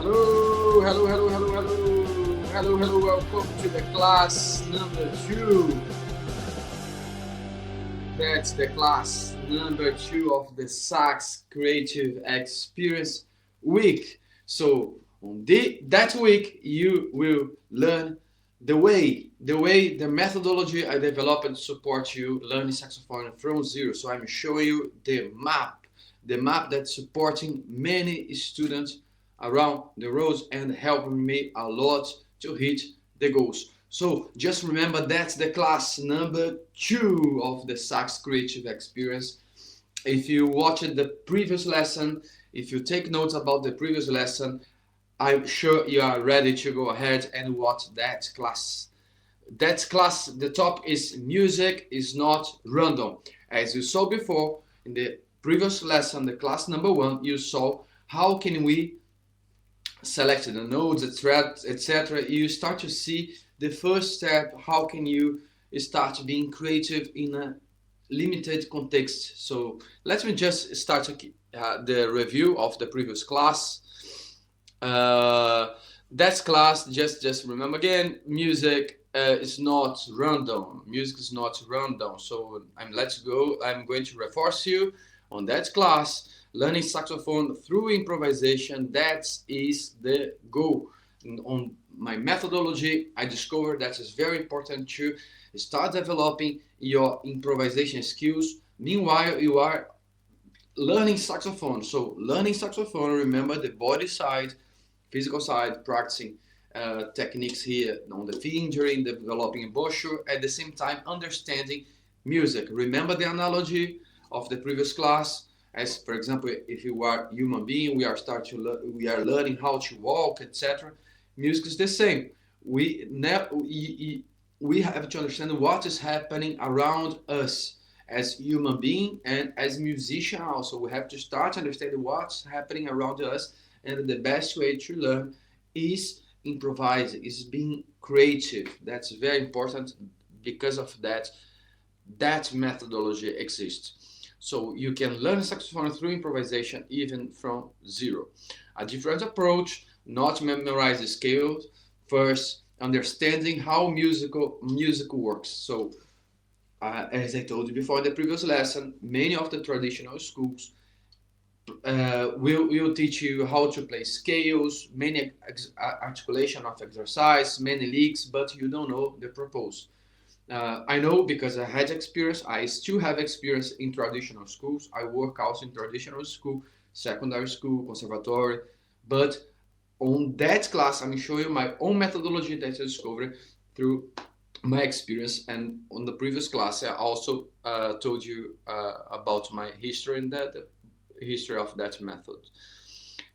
Hello, hello, hello, hello, hello, hello, hello, welcome to the class number 2. That's the class number 2 of the Sax Creative Experience Week. So on that week, you will learn the methodology I developed to support you learning saxophone from zero. So I'm showing you the map that's supporting many students around the roads and helping me a lot to hit the goals. So just remember that's the class number 2 of the Sax Creative Experience. If you watched the previous lesson, if you take notes about the previous lesson, I'm sure you are ready to go ahead and watch that class. That class, the top is music is not random. As you saw before in the previous lesson, the class number 1, you saw how can we select the notes, etc. You start to see the first step, how can you start being creative in a limited context. So let me just start the review of the previous class. That class, just remember again, music is not random. Music is not random. So I'm going to reinforce you on that class. Learning saxophone through improvisation, that is the goal. On my methodology, I discovered that it's very important to start developing your improvisation skills. Meanwhile, you are learning saxophone. So learning saxophone, remember the body side, physical side, practicing techniques here on the fingering, developing posture, at the same time understanding music. Remember the analogy of the previous class? As for example, if you are a human being, we are learning how to walk, etc. Music is the same. We have to understand what is happening around us as human being and as musician also. We have to start understanding what's happening around us, and the best way to learn is improvising, is being creative. That's very important. Because of that methodology exists. So you can learn saxophone through improvisation even from zero. A different approach, not memorize the scales, first understanding how music works. So as I told you before in the previous lesson, many of the traditional schools will teach you how to play scales, many articulation of exercise, many licks, but you don't know the purpose. I know because I had experience. I still have experience in traditional schools. I work also in traditional school, secondary school, conservatory. But on that class, I'm showing you my own methodology that I discovered through my experience. And on the previous class, I also told you about my history and the history of that method.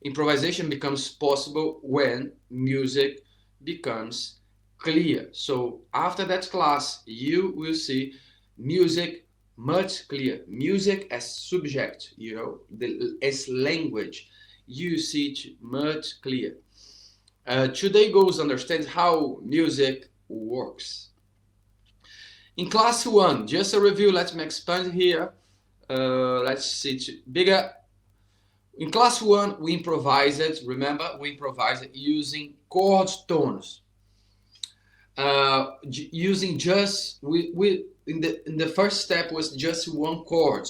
Improvisation becomes possible when music becomes clear. So after that class, you will see music much clear. Music as subject, as language, you see it much clear. Today goes understand how music works. In class 1, just a review. Let me expand here. Let's see it bigger. In class 1, we improvised. Remember, we improvised using chord tones. Using just in the first step was just one chord.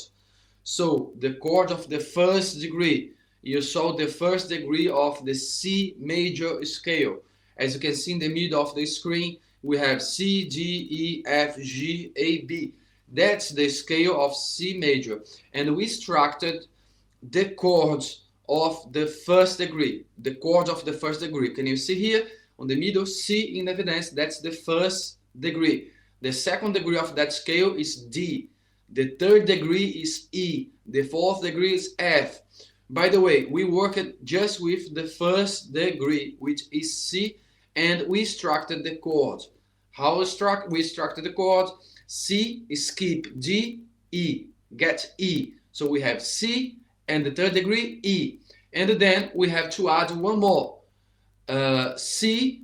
So the chord of the first degree, you saw the first degree of the C major scale. As you can see in the middle of the screen, we have C, D, E, F, G, A, B. That's the scale of C major, and we extracted the chords of the first degree. The chord of the first degree. Can you see here? On the middle, C in evidence, that's the first degree. The second degree of that scale is D. The third degree is E. The fourth degree is F. By the way, we worked just with the first degree, which is C, and we extracted the chord. How we extracted the chord? C, skip D, E, get E. So we have C, and the third degree, E. And then we have to add one more. C,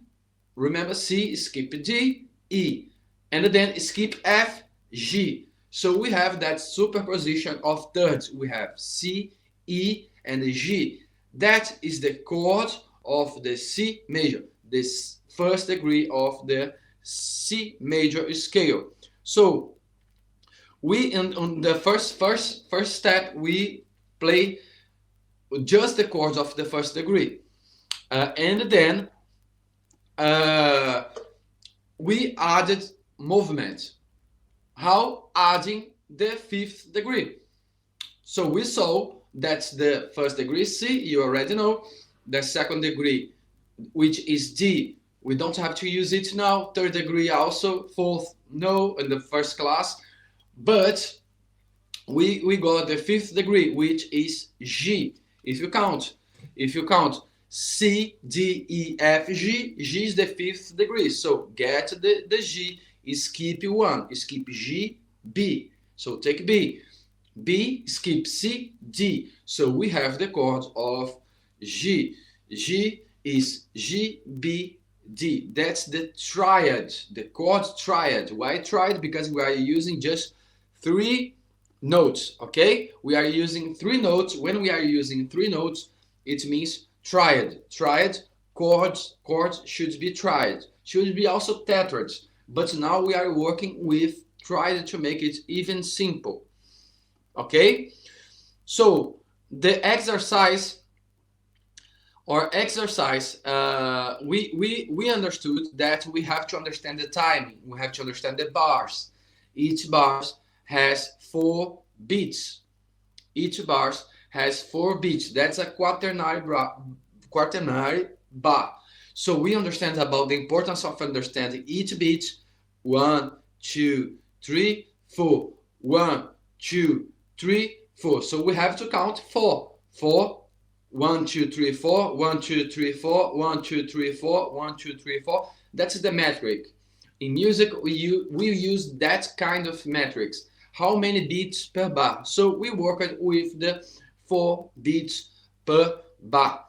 remember C, skip D, E, and then skip F, G. So we have that superposition of thirds. We have C, E, and G. That is the chord of the C major, this first degree of the C major scale. So we on the first step we play just the chords of the first degree, and then we added movement. How? Adding the fifth degree. So we saw that's the first degree C, you already know. The second degree, which is D, we don't have to use it now. Third degree also, fourth, no, in the first class. But we got the fifth degree, which is G. If you count C, D, E, F, G, G is the fifth degree. So get the G, skip one, skip G, B. So take B. B, skip C, D. So we have the chord of G. G is G, B, D. That's the triad, the chord triad. Why triad? Because we are using just 3 notes, okay? We are using 3 notes. When we are using 3 notes, it means triad. Triad, chords should be triad. Should be also tetrads. But now we are working with triad to make it even simple. Okay, so the exercise we understood that we have to understand the timing, we have to understand the bars. Each bars has 4 beats. Each bars has 4 beats. That's a quaternary bar. So we understand about the importance of understanding each beat. 1, 2, 3, 4. 1, 2, 3, 4. So we have to count 4. 4, 1, 2, 3, 4, 1, 2, 3, 4, 1, 2, 3, 4, 1, 2, 3, 4. That's the metric. In music, we use that kind of metrics. How many beats per bar? So we worked with the 4 beats per bar.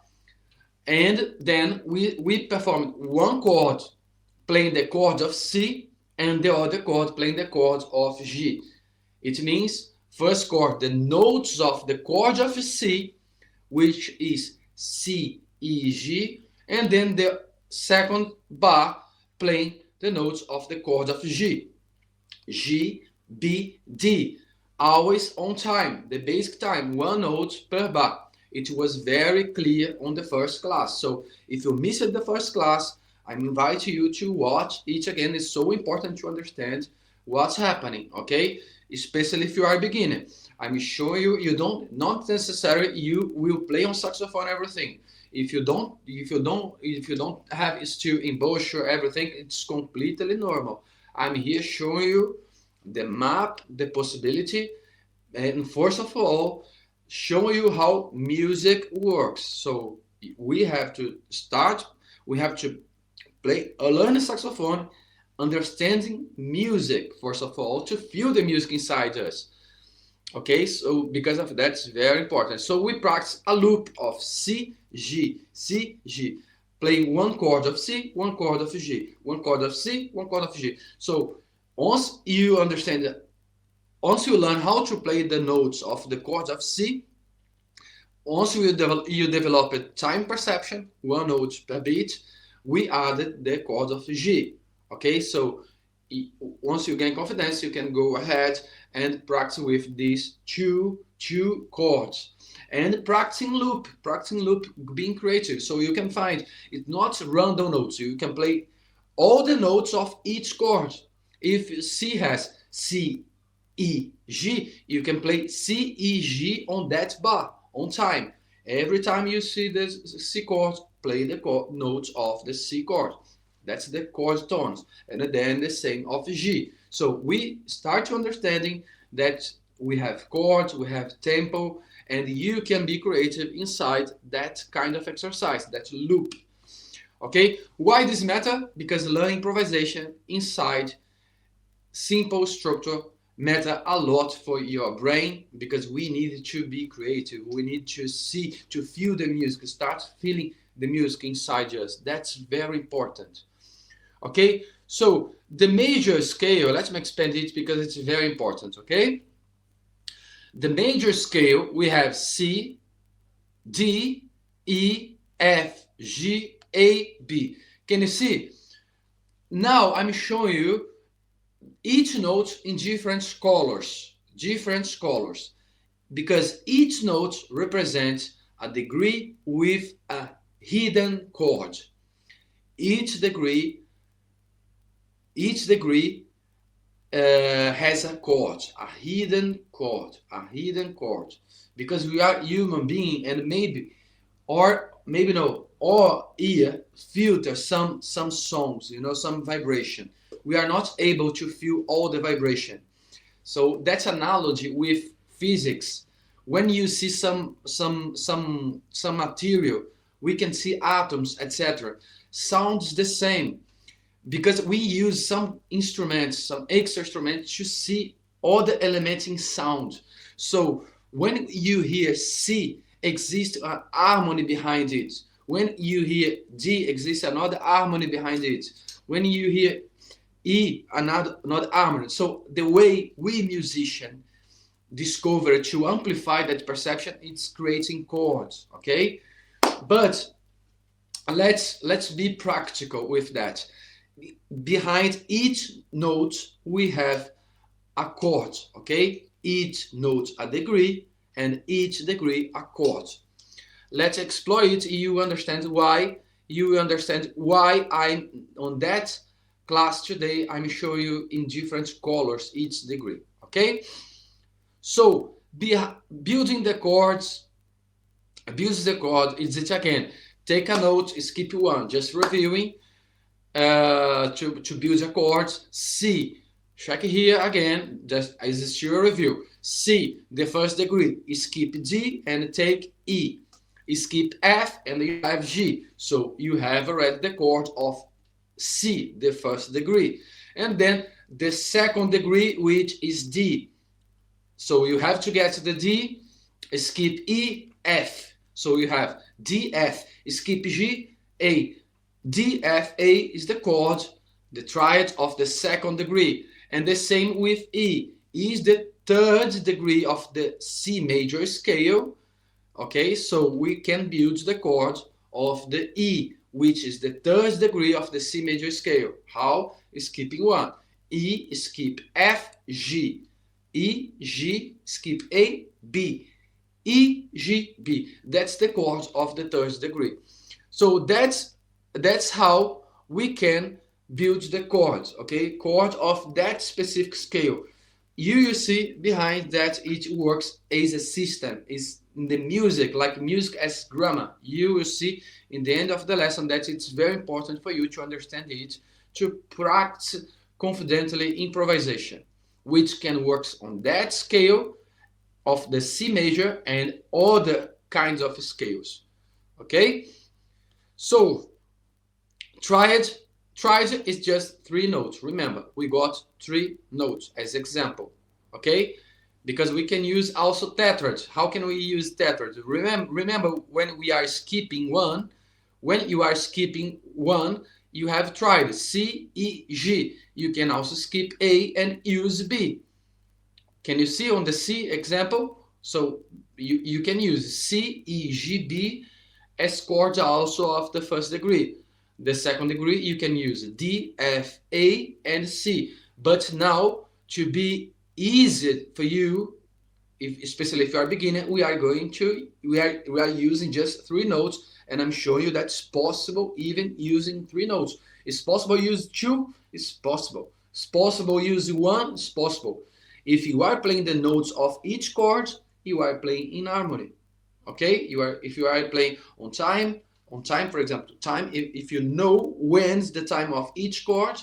And then we performed one chord playing the chord of C and the other chord playing the chord of G. It means first chord, the notes of the chord of C, which is C, E, G, and then the second bar playing the notes of the chord of G. G, B, D. Always on time, the basic time, 1 note per bar. It was very clear on the first class. So if you missed the first class, I invite you to watch it again. It's so important to understand what's happening, okay? Especially if you are a beginner. I'm showing you not necessarily you will play on saxophone everything. If you don't have still embouchure everything, it's completely normal. I'm here showing you the map, the possibility, and first of all, show you how music works. So we have to learn the saxophone, understanding music, first of all, to feel the music inside us. Okay, so because of that, it's very important. So we practice a loop of C, G, playing one chord of C, one chord of G, one chord of C, one chord of G. So once you learn how to play the notes of the chords of C, once you develop a time perception, 1 note per beat, we added the chord of G. Okay, so once you gain confidence, you can go ahead and practice with these two chords. And practicing loop, being creative. So you can find it's not random notes. You can play all the notes of each chord. If C has C, E, G, you can play C, E, G on that bar on time. Every time you see the C chord, play the notes of the C chord. That's the chord tones. And then the same of G. So we start to understanding that we have chords, we have tempo, and you can be creative inside that kind of exercise, that loop. Okay, why this matter? Because learning improvisation inside simple structure matter a lot for your brain, because we need to be creative. We need to feel the music, start feeling the music inside us. That's very important. Okay, so the major scale, let me expand it because it's very important, okay? The major scale, we have C, D, E, F, G, A, B. Can you see? Now I'm showing you each note in different colors, because each note represents a degree with a hidden chord. Each degree has a chord, a hidden chord, because we are human being, and maybe, or maybe no, or ear filter some songs, some vibration. We are not able to feel all the vibration. So that's analogy with physics. When you see some material, we can see atoms, etc. Sounds the same, because we use some instruments, some extra instruments, to see all the elements in sound. So when you hear C, exists an harmony behind it. When you hear D, exists another harmony behind it. When you hear E, another harmony. So the way we musicians discover to amplify that perception, it's creating chords, okay? But let's be practical with that. Behind each note we have a chord, okay? Each note a degree, and each degree a chord. Let's explore it. You understand why I'm on that class today. I'm showing you in different colors each degree, okay? So building the chords, is it again. Take a note, skip one, just reviewing. To build a chord. C, check here again, just as a still review. C, the first degree, skip D and take E. Skip F and you have G. So you have already the chord of C, the first degree. And then the second degree, which is D. So you have to get to the D, skip E, F. So you have D, F, skip G, A. D, F, A is the chord, the triad of the second degree. And the same with E. E is the third degree of the C major scale. Okay, so we can build the chord of the E, which is the third degree of the C major scale. How? Skipping one. E, skip F, G. E, G, skip A, B. E, G, B. That's the chord of the third degree. So that's how we can build the chords, okay? Chord of that specific scale. You see behind that it works as a system, is in the music, like music as grammar. You will see in the end of the lesson that it's very important for you to understand it, to practice confidently improvisation, which can work on that scale of the C major and other kinds of scales, okay? So triad is just 3 notes. Remember, we got 3 notes as example, okay? Because we can use also tetrad. How can we use tetrad? Remember when we are skipping one, you have triad, C, E, G. You can also skip A and use B. Can you see on the C example? So you can use C, E, G, B as chords also of the first degree. The second degree, you can use D, F, A, and C. But now, to be easy for you, especially if you are a beginner, we are using just 3 notes, and I'm showing you that's possible even using 3 notes. It's possible to use 2, it's possible. It's possible to use 1, it's possible. If you are playing the notes of each chord, you are playing in harmony. Okay? If you are playing on time, for example, time, if you know when's the time of each chord,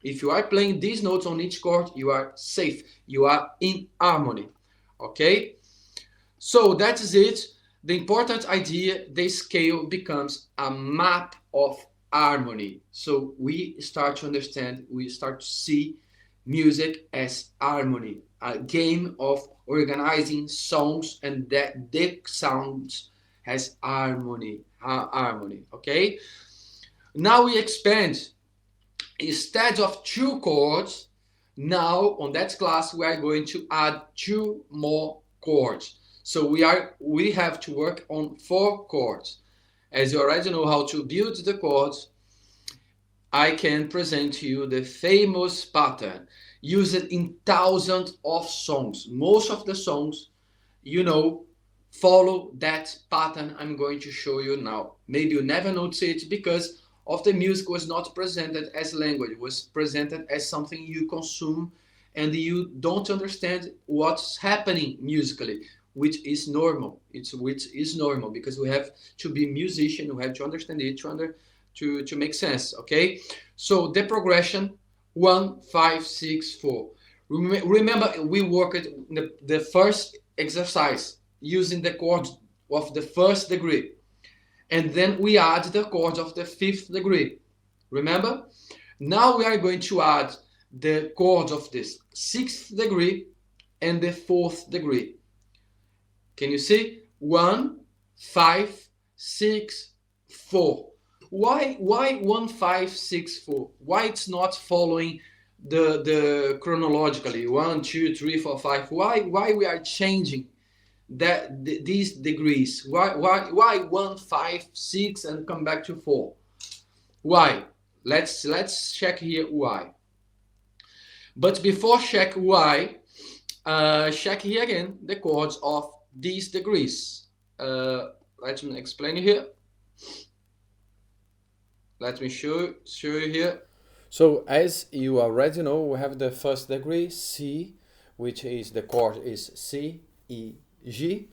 if you are playing these notes on each chord, you are safe. You are in harmony. Okay? So that is it. The important idea, the scale becomes a map of harmony. So we start to understand, we start to see music as harmony, a game of organizing songs, and that the sounds has harmony, okay? Now we expand. Instead of 2 chords, now on that class we are going to add 2 more chords. So we have to work on 4 chords. as you already know how to build the chords, I can present to you the famous pattern used in thousands of songs. Most of the songs, you know, follow that pattern I'm going to show you now. Maybe you never notice it because of the music was not presented as language, it was presented as something you consume and you don't understand what's happening musically, which is normal. Which is normal because we have to be musician, we have to understand it to make sense. Okay, so the progression 1 5 6 4. Remember, we worked the first exercise using the chords of the first degree, and then we add the chords of the fifth degree. Remember? Now we are going to add the chords of this sixth degree and the fourth degree. Can you see? 1 5 6 4. Why 1 5 6 4? Why it's not following the chronologically 1 2 3 4 5? Why we are changing these degrees? Why 1 5 6 and come back to 4? Why? Let's check here why. But before check why, check here again the chords of these degrees. Let me explain here. Let me show you here. So as you already know, we have the first degree, C, which is the chord is C, E, G,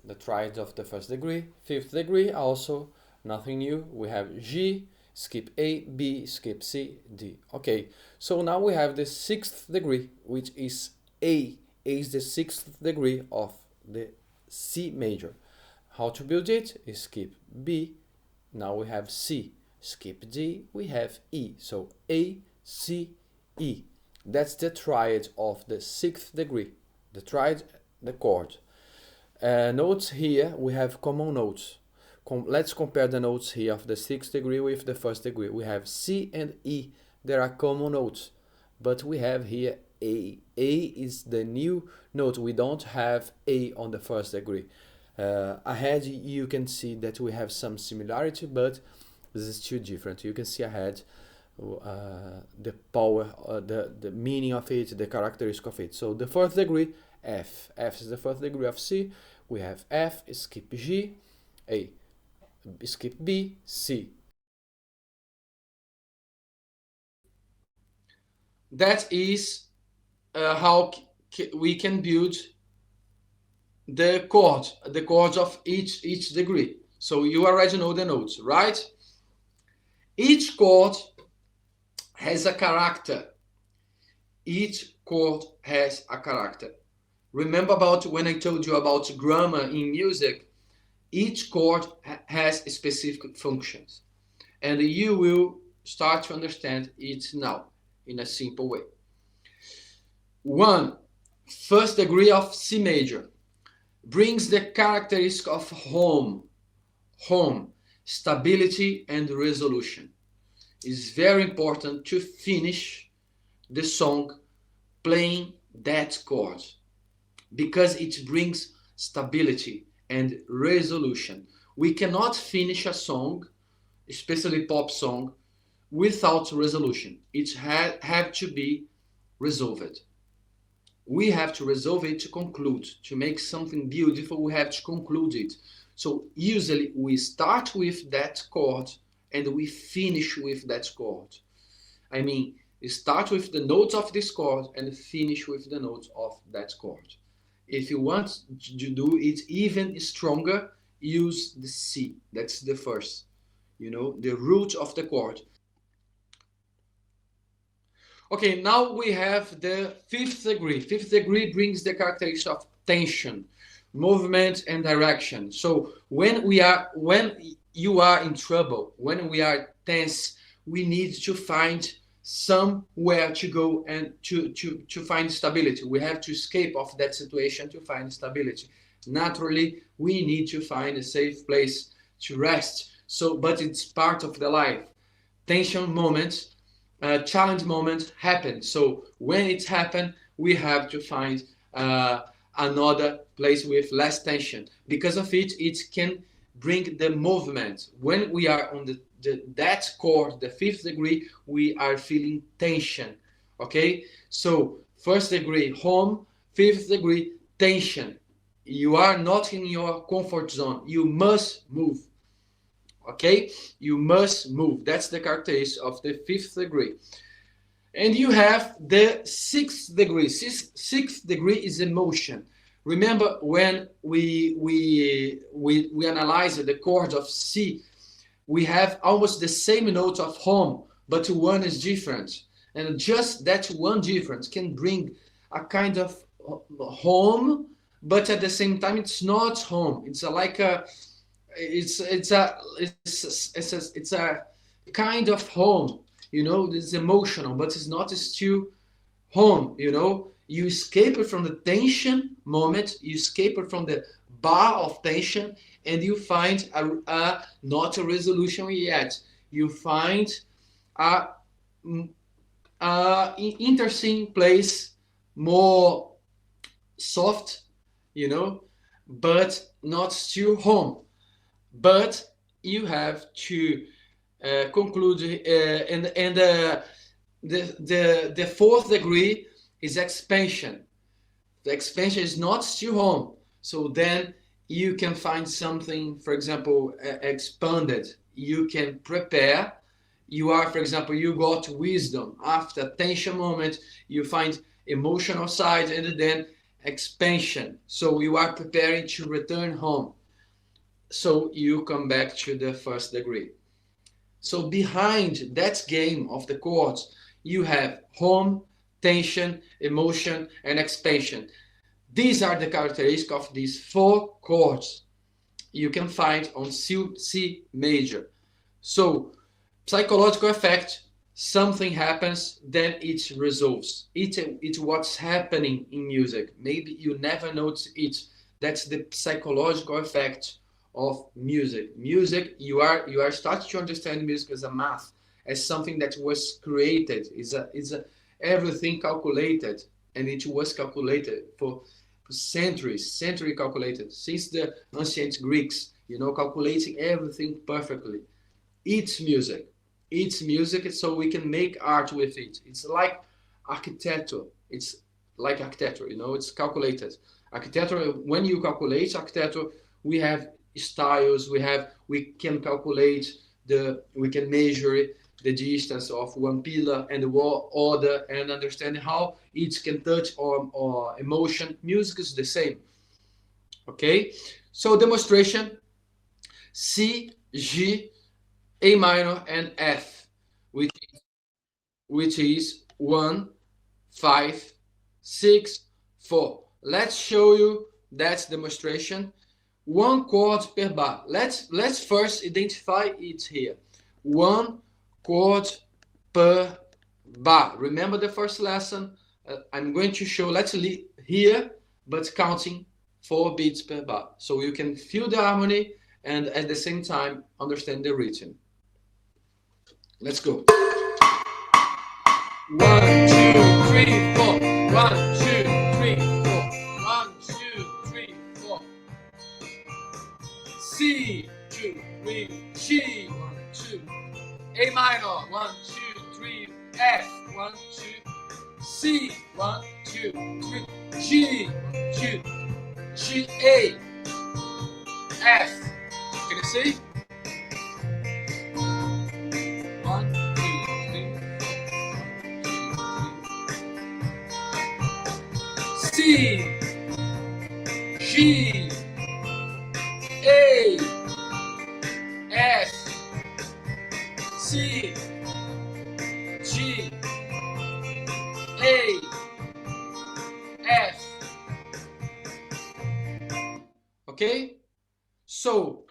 the triad of the first degree. Fifth degree, also nothing new. We have G, skip A, B, skip C, D. Okay, so now we have the sixth degree, which is A. A is the sixth degree of the C major. How to build it? Skip B, now we have C. Skip D, we have E. So A, C, E. That's the triad of the sixth degree. The triad, the chord. Notes here, we have common notes. Let's compare the notes here of the sixth degree with the first degree. We have C and E. There are common notes. But we have here A. A is the new note. We don't have A on the first degree. Ahead you can see that we have some similarity, but this is too different. You can see ahead the power, the meaning of it, the characteristic of it. So the fourth degree, F. F is the fourth degree of C. We have F, skip G, A, skip B, C. That is how we can build the chords of each degree. So you already know the notes, right? Each chord has a character. Each chord has a character. Remember about when I told you about grammar in music? Each chord has specific functions. And you will start to understand it now in a simple way. 1. First degree of C major brings the characteristic of home, stability and resolution. It's very important to finish the song playing that chord because it brings stability and resolution. We cannot finish a song, especially pop song, without resolution. It have to be resolved. We have to resolve it to conclude. To make something beautiful, we have to conclude it. So usually we start with that chord and we finish with that chord. I mean, you start with the notes of this chord and finish with the notes of that chord. If you want to do it even stronger, use the C. That's the first, the root of the chord. Okay, now we have the fifth degree. Fifth degree brings the characteristics of tension, movement, and direction. So when you are in trouble, when we are tense, we need to find somewhere to go and to find stability. We have to escape of that situation to find stability. Naturally, we need to find a safe place to rest. But it's part of the life. Tension moments, challenge moments happen. So when it's happened, we have to find another place with less tension. Because of it, it can bring the movement. When we are on that chord, the fifth degree, we are feeling tension. Okay, so first degree home, fifth degree tension. You are not in your comfort zone. You must move. Okay, you must move. That's the characteristic of the fifth degree. And you have the sixth degree. Sixth degree is emotion. Remember when we analyze the chord of C, we have almost the same note of home, but one is different. And just that one difference can bring a kind of home, but at the same time it's not home. It's a kind of home, it's emotional, but it's not still home. You escape from the tension moment, you escape from the bar of tension, and you find not a resolution yet. You find a interesting place, more soft, but not still home. But you have to conclude, and the fourth degree is expansion. The expansion is not still home. So then you can find something, for example, expanded. You can prepare. You are, for example, you got wisdom. After tension moment, you find emotional side, and then expansion. So you are preparing to return home. So you come back to the first degree. So behind that game of the chords, you have home, tension, emotion, and expansion. These are the characteristics of these four chords you can find on C major. So psychological effect, something happens, then it resolves. It's what's happening in music. Maybe you never notice it. That's the psychological effect of music. You are starting to understand music as a math, as something that was created, is everything calculated, and it was calculated for centuries calculated since the ancient Greeks, calculating everything perfectly. It's music, so we can make art with it. It's like architecture. It's calculated. Architecture, when you calculate architecture, we have styles, we can calculate we can measure the distance of one pillar and the other, and understand how each can touch or emotion. Music is the same. Okay, so demonstration: C, G, A minor, and F, which is 1, 5, 6, 4. Let's show you that demonstration. One chord per bar. Let's first identify it here. One chord per bar. Remember the first lesson? I'm going to show, let's here, but counting 4 beats per bar. So you can feel the harmony and at the same time understand the rhythm. Let's go. 1, 2, 3, 4. 1, 2, 3, 4. 1, 2, 3, 4. C, 2, 3, G, 1, 2. A minor, 1, 2, 3. F, 1, 2. C, 1, 2, 3. G, 1, 2. G, A, F. Can you see? 1, 2, 3, 4. 1, 2, 3. C, G, A, F, C, G, A, F. Okay? So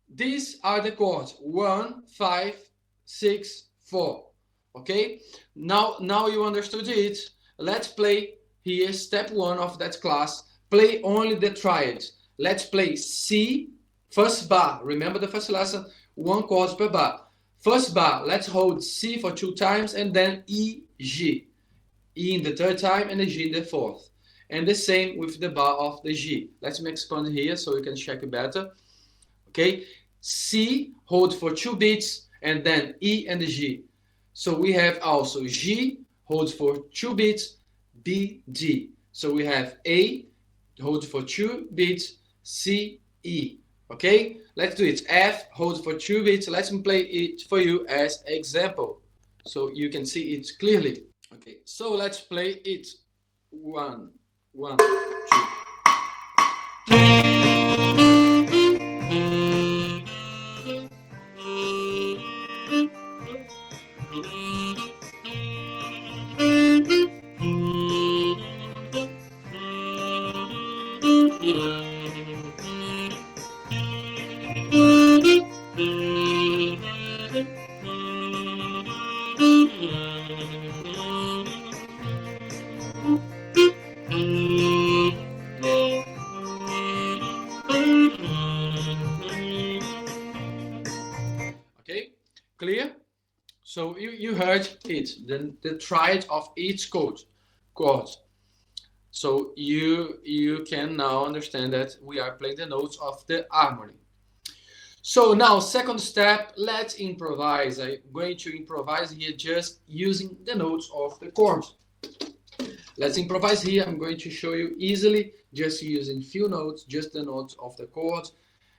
these are the chords: 1, 5, 6, 4. Okay? Now you understood it. Let's play here step 1 of that class. Play only the triads. Let's play C, first bar. Remember the first lesson? 1 chord per bar. First bar, let's hold C for 2 times, and then E, G. E in the 3rd time, and the G in the 4th. And the same with the bar of the G. Let me expand here so you can check it better. Okay, C hold for 2 beats, and then E and G. So we have also G holds for 2 beats, B, D. So we have A holds for 2 beats, C, E. Okay, let's do it. F holds for 2 beats. Let me play it for you as example, so you can see it clearly. Okay, so let's play it. One, one, two. Okay, clear? So you heard it, the triad of each chord. So you can now understand that we are playing the notes of the harmony. So now, second step, let's improvise. I'm going to improvise here just using the notes of the chord. Let's improvise here. I'm going to show you easily, just using few notes, just the notes of the chord,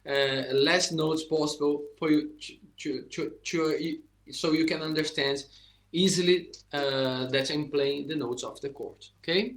less notes possible for you so you can understand easily that I'm playing the notes of the chord. Okay.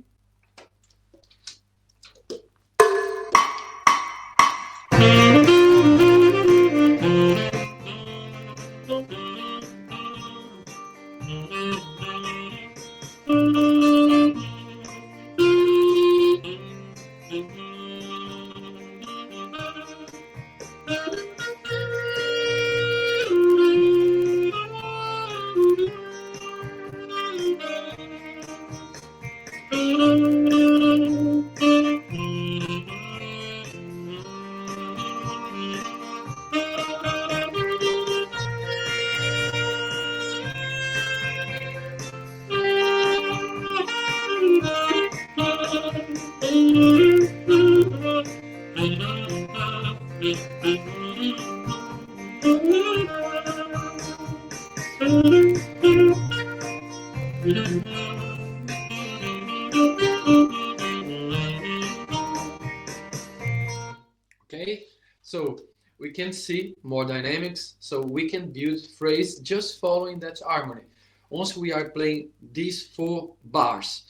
Okay, so we can see more dynamics, so we can build phrase just following that harmony. Once we are playing these 4 bars,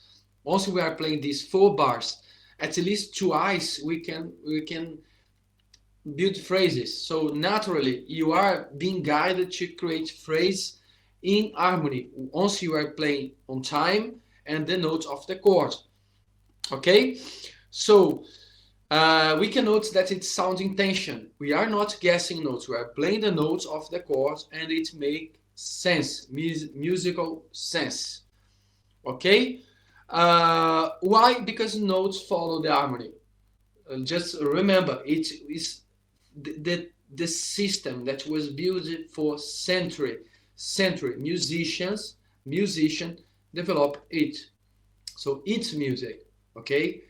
at least twice we can build phrases. So naturally, you are being guided to create phrase in harmony once you are playing on time and the notes of the chord. Okay, so we can note that it's sounding tension. We are not guessing notes. We are playing the notes of the chords, and it makes sense, musical sense. Okay, why? Because notes follow the harmony. Just remember, it is the system that was built for century musician develop it, so it's music. Okay,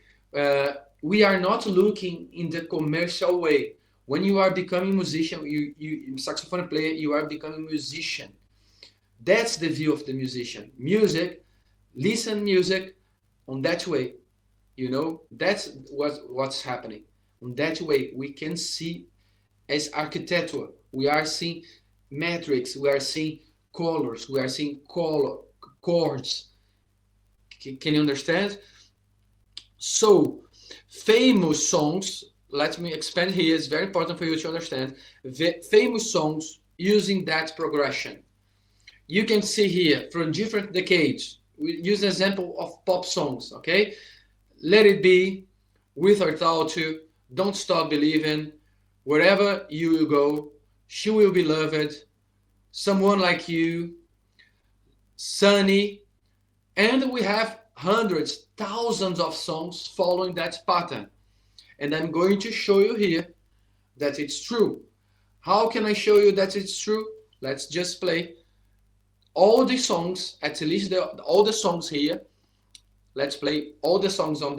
we are not looking in the commercial way. When you are becoming musician, you saxophone player, you are becoming musician. That's the view of the musician. Listen music on that way. That's what's happening. On that way, we can see as architecture. We are seeing metrics. We are seeing colors. We are seeing chords. Can you understand? So, famous songs, let me expand here, it's very important for you to understand. Famous songs using that progression. You can see here from different decades. We use an example of pop songs, okay? Let It Be, With or Without You, Don't Stop Believing, Wherever You Go, She Will Be Loved, Someone Like You, Sunny, and we have hundreds, thousands of songs following that pattern. And I'm going to show you here that it's true. How can I show you that it's true? Let's just play all the songs, at least all the songs here. Let's play all the songs on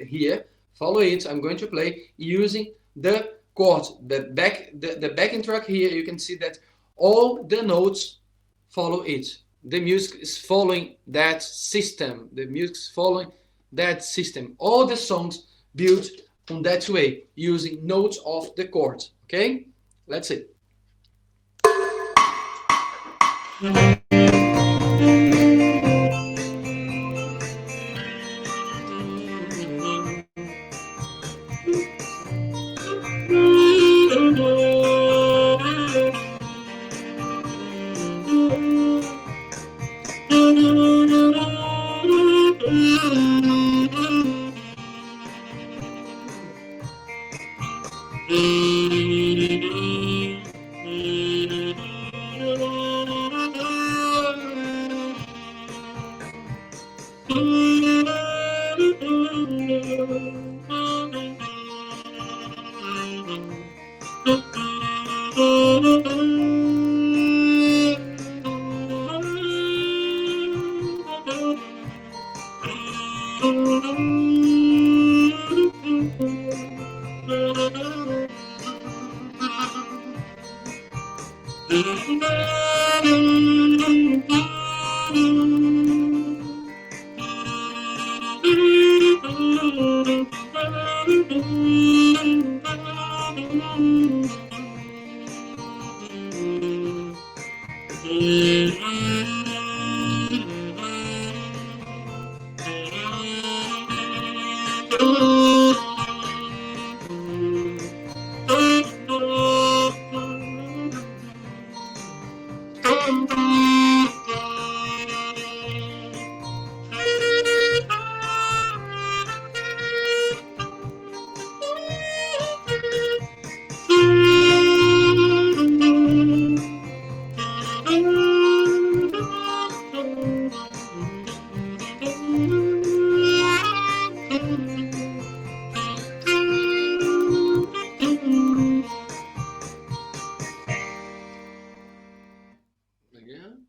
here. Follow it. I'm going to play using the chord, the backing track here, you can see that all the notes follow it. The music is following that system. The music is following that system. All the songs built on that way, using notes of the chord. Okay, let's see. Again.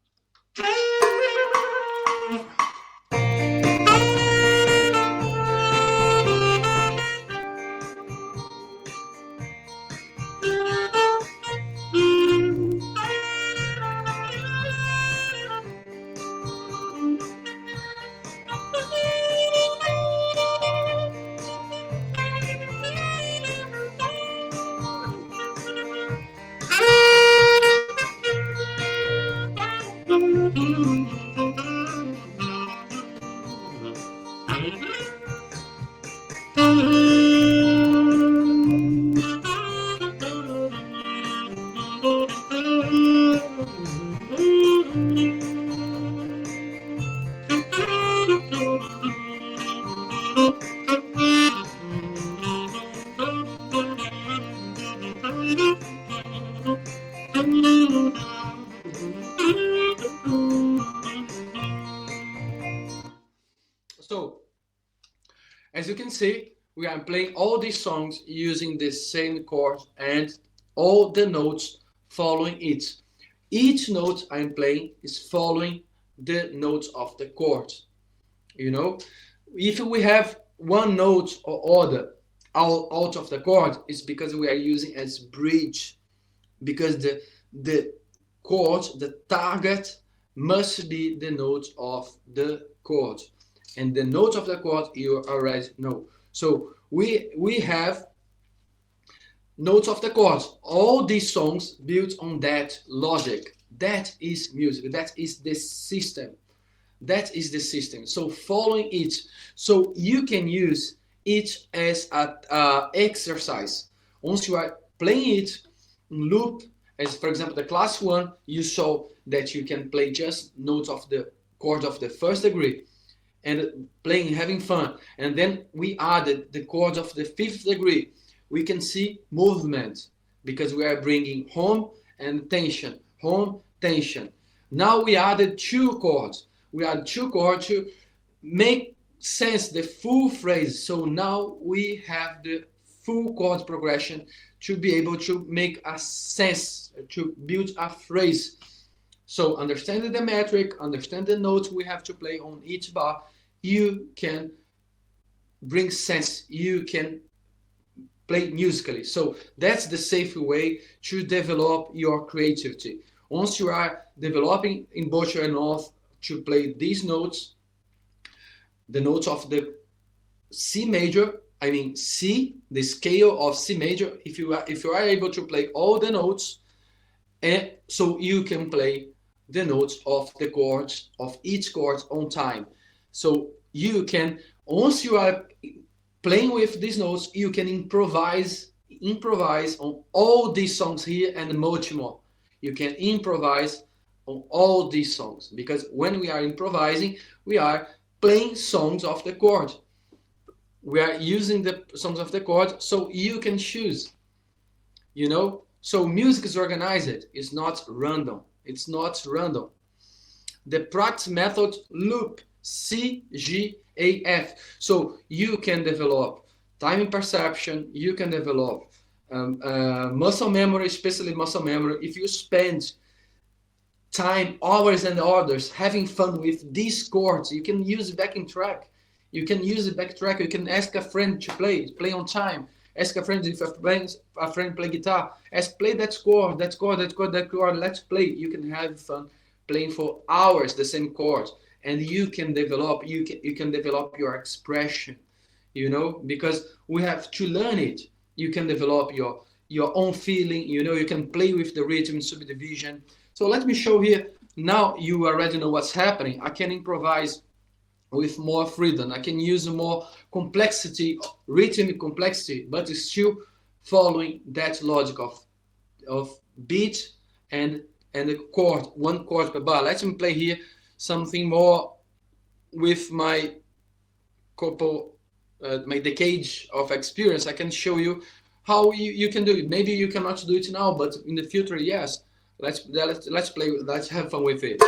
So, as you can see, we are playing all these songs using the same chord and all the notes following it. Each note I'm playing is following the notes of the chord. You know, if we have one note or other out of the chord, it's because we are using as bridge, because the chord, the target must be the note of the chord, and the note of the chord you already know. So we have notes of the chords. All these songs built on that logic. That is music. That is the system. That is the system. So following it, so you can use it as a exercise. Once you are playing it in loop, as for example the class 1, you saw that you can play just notes of the chord of the first degree and playing, having fun. And then we added the chords of the fifth degree. We can see movement because we are bringing home and tension, home, tension. Now we added two chords. We add two chords to make sense the full phrase. So now we have the full chord progression to be able to make a sense, to build a phrase. So understanding the metric, understand the notes we have to play on each bar, you can bring sense, you can play musically. So that's the safe way to develop your creativity. Once you are developing embouchure enough to play these notes, the notes of the C major, I mean C, the scale of C major, if you are able to play all the notes, and so you can play the notes of the chords of each chord on time. So you can, once you are playing with these notes, you can improvise on all these songs here and much more. You can improvise on all these songs, because when we are improvising, we are playing songs of the chord. We are using the songs of the chord, so you can choose, you know. So music is organized, it's not random. It's not random. The practice method loop, C, G, A, F. So you can develop time perception, you can develop muscle memory, especially muscle memory. If you spend time, hours and hours having fun with these chords, you can use backing track. You can use the back track. You can ask a friend to play on time. Ask a friend if a friend play guitar. Ask, play that chord, that chord, that chord, that chord. Let's play. You can have fun playing for hours the same chord, and you can develop. You can develop your expression. You know, because we have to learn it. You can develop your own feeling. You know, you can play with the rhythm subdivision. So let me show here. Now you already know what's happening. I can improvise with more freedom. I can use more complexity, rhythmic complexity, but still following that logic of beat and a chord, one chord per bar. Let me play here something more with my couple, my decades of experience. I can show you how you can do it. Maybe you cannot do it now, but in the future, yes. Let's play. Let's have fun with it.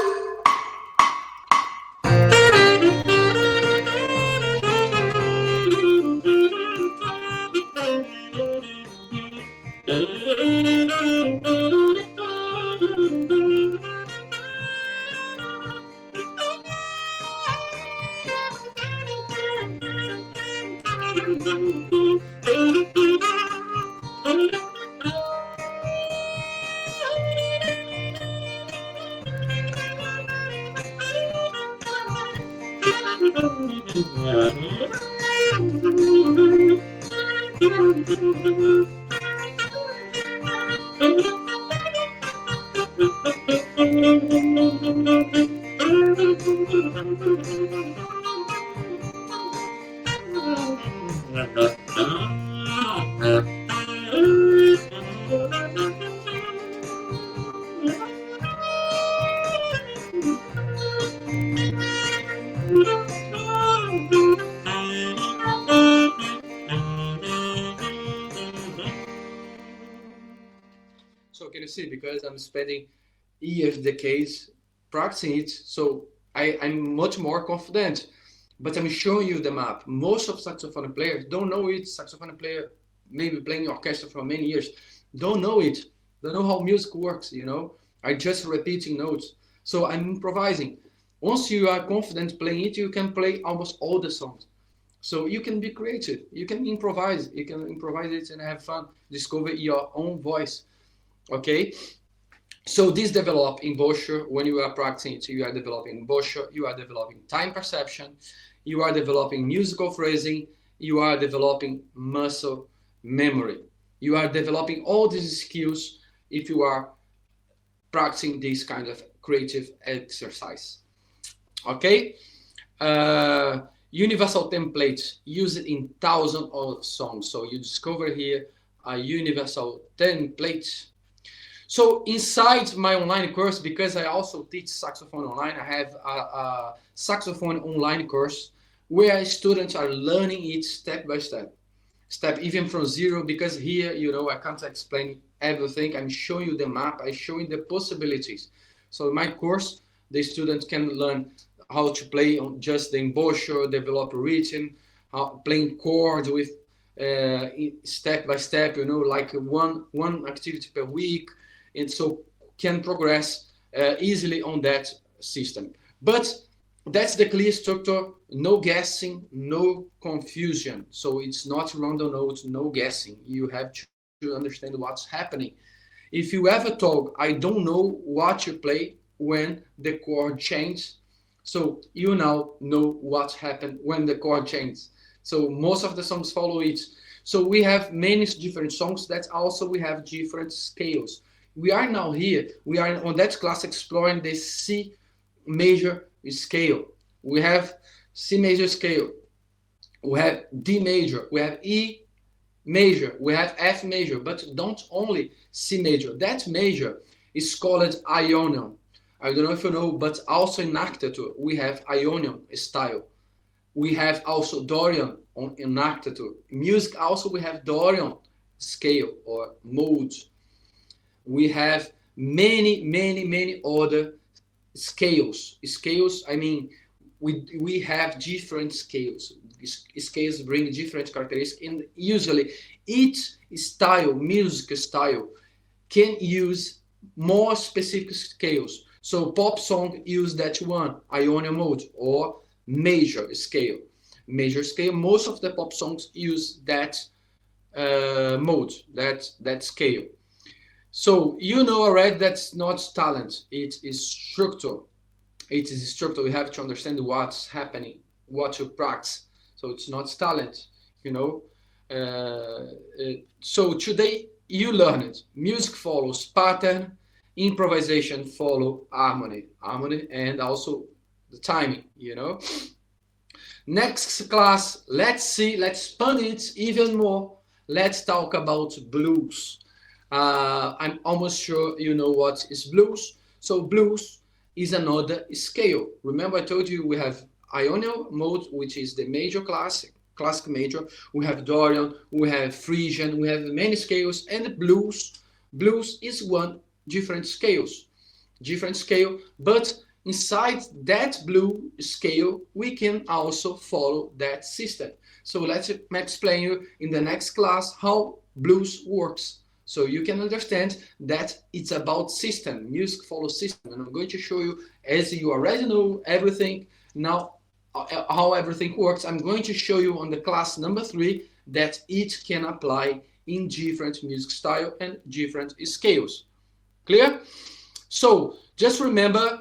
So can you see, because I'm spending years, decades practicing it, so I'm much more confident. But I'm showing you the map. Most of saxophone players don't know it. Saxophone player, maybe playing orchestra for many years, don't know it. Don't know how music works, you know. I just repeating notes. So I'm improvising. Once you are confident playing it, you can play almost all the songs. So you can be creative. You can improvise. You can improvise it and have fun. Discover your own voice. Okay. So this develop embouchure. When you are practicing it, you are developing embouchure, you are developing time perception, you are developing musical phrasing, you are developing muscle memory. You are developing all these skills if you are practicing this kind of creative exercise. Okay? Universal templates used in thousands of songs. So you discover here a universal template. So inside my online course, because I also teach saxophone online, I have a saxophone online course where students are learning it step by step, even from zero, because here, you know, I can't explain everything. I'm showing you the map, I'm showing the possibilities. So in my course, the students can learn how to play on just the embouchure, develop a rhythm, playing chords with step by step, you know, like one activity per week, and so can progress easily on that system. But That's the clear structure, no guessing, no confusion. So it's not random notes, no guessing. You have to understand what's happening. If you ever talk, I don't know what you play when the chord changes, so you now know what happened when the chord changes. So most of the songs follow it. So we have many different songs that also we have different scales. We are now here, we are on that class exploring the C major scale. We have C major scale, we have D major, we have E major, we have F major, but don't only C major. That major is called Ionian. I don't know if you know, but also in Architecture we have Ionian style. We have also Dorian in Architecture. Music also we have Dorian scale or modes. We have many other scales. Scales, I mean, we have different scales. Scales bring different characteristics, and usually each style, music style, can use more specific scales. So pop song use that one, Ionian mode or major scale. Major scale, most of the pop songs use that mode, that scale. So you know already that's not talent, it is structure. It is structure. You have to understand what's happening, what you practice. So it's not talent, you know. So today you learn it. Music follows pattern, improvisation follow harmony, and also the timing, you know. Next class, let's expand it even more. Let's talk about blues. I'm almost sure you know what is blues. So blues is another scale. Remember I told you we have Ionian mode, which is the major classic major. We have Dorian, we have Frisian, we have many scales, and blues is one different scale, but inside that blue scale we can also follow that system. So let's explain you in the next class how blues works, so you can understand that it's about system. Music follows system, and I'm going to show you, as you already know everything now, how everything works. I'm going to show you on the class number 3 that it can apply in different music style and different scales. Clear? So just remember,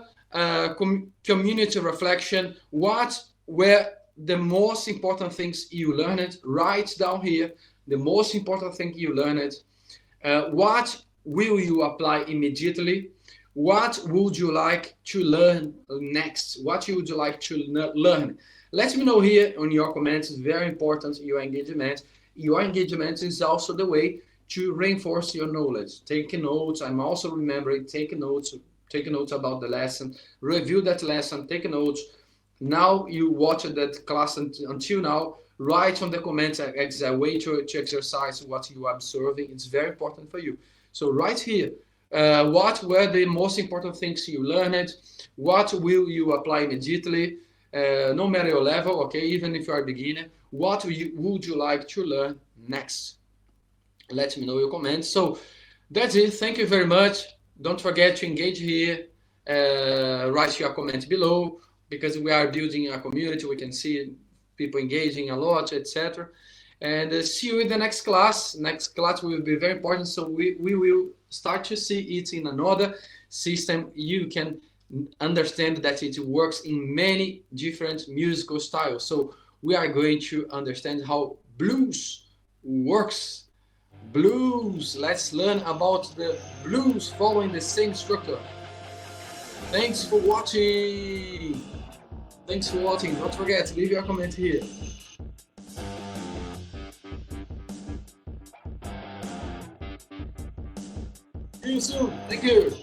community reflection. What were the most important things you learned? Write down here the most important thing you learned. What will you apply immediately? What would you like to learn next? What would you like to learn? Let me know here on your comments. It's very important, your engagement. Your engagement is also the way to reinforce your knowledge. Taking notes. I'm also remembering taking notes about the lesson. Review that lesson. Take notes. Now you watched that class until now. Write on the comments as a way to exercise what you are observing. It's very important for you. So right here, what were the most important things you learned? What will you apply immediately? No matter your level, okay, even if you are a beginner, what would you like to learn next? Let me know your comments. So that's it. Thank you very much. Don't forget to engage here. Write your comment below, because we are building a community. We can see people engaging a lot, etc. And see you in the next class. Next class will be very important. So we will start to see it in another system. You can understand that it works in many different musical styles. So we are going to understand how blues works. Blues. Let's learn about the blues following the same structure. Thanks for watching. Don't forget to leave your comment here. See you soon. Thank you.